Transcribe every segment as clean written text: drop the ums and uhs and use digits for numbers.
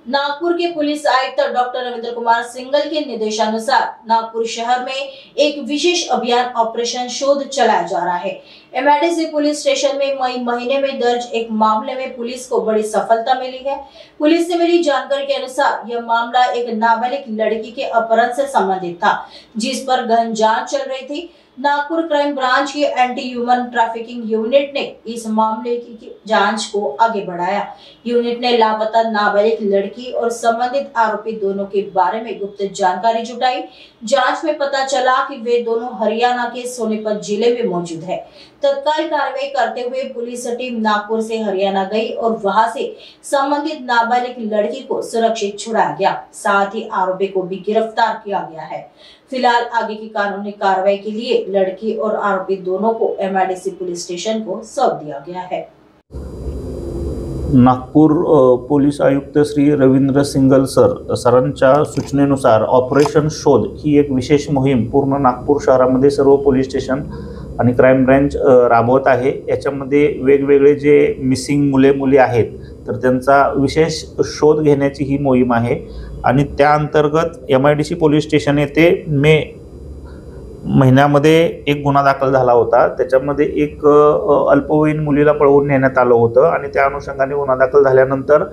नागपुर के police आयुक्त doctor Ravindra Kumar Singhal के निर्देशानुसार नागपुर शहर में एक विशेष अभियान ऑपरेशन शोध चलाया जा रहा है। एमआईडीसी पुलिस स्टेशन में मई महीने में दर्ज एक मामले में पुलिस को बड़ी सफलता मिली है। पुलिस से मिली जानकारी के अनुसार यह मामला एक नाबालिग लड़की के अपहरण से संबंधित था, जिस पर गहन जांच चल रही थी। नागपुर क्राइम ब्रांच की एंटी ह्यूमन ट्रैफिकिंग यूनिट ने इस मामले की जांच को आगे बढ़ाया। यूनिट ने लापता नाबालिग लड़की और संबंधित आरोपी दोनों के बारे में गुप्त जानकारी जुटाई। जांच में पता चला कि वे दोनों हरियाणा के सोनीपत जिले में मौजूद है। तत्काल कार्रवाई करते हुए पुलिस टीम नागपुर से हरियाणा गई और वहां से संबंधित नाबालिग लड़की को सुरक्षित छुड़ाया गया। साथ ही आरोपी को भी गिरफ्तार किया गया है। फिलहाल आगे की कानूनी कार्रवाई के लिए लड़की और आरोपी दोनों को एमआईडीसी पुलिस स्टेशन को सौंप दिया गया है। नागपूर पोलीस आयुक्त श्री रवींद्र सिंघल सरांच्या सूचनेनुसार ऑपरेशन शोध ही एक विशेष मोहीम पूर्ण नागपूर शहरामध्ये सर्व पोलीस स्टेशन आणि क्राइम ब्रांच राबवत आहे। याच्यामध्ये वेगवेगळे जे मिसिंग मुले आहेत तर त्यांचा विशेष शोध घेण्याची ही मोहीम आहे आणि त्या अंतर्गत एमआयडीसी पोलीस स्टेशन येथे मे महिन्यामध्ये एक गुन्हा दाखल झाला होता। त्याच्यामध्ये एक अल्पवयीन मुलीला पळवून नेण्यात आलं होतं आणि त्या अनुषंगाने गुन्हा दाखल झाल्यानंतर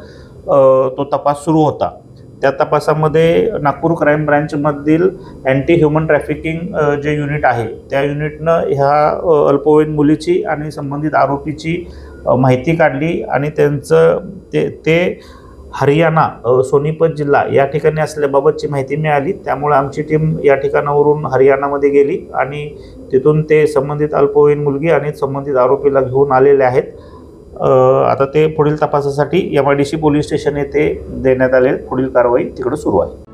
तो तपास सुरू होता। त्या तपासामध्ये नागपूर क्राइम ब्रांचमधील अँटी ह्यूमन ट्रॅफिकिंग जे युनिट आहे त्या युनिटनं ह्या अल्पवयीन मुलीची आणि संबंधित आरोपीची माहिती काढली आणि त्यांचं ते हरियाणा सोनीपत जिल्हा या ठिकाणी असल्याबाबतची माहिती मिळाली। त्यामुळे आमची टीम या ठिकाणावरून हरियाणामध्ये गेली आणि तिथून ते संबंधित अल्पवयीन मुलगी आणि संबंधित आरोपीला घेऊन आलेले आहेत। आता ते पुढील तपासासाठी एमआयडीसी पोलीस स्टेशन येथे देण्यात आले। पुढील कारवाई तिकडे सुरू आहे।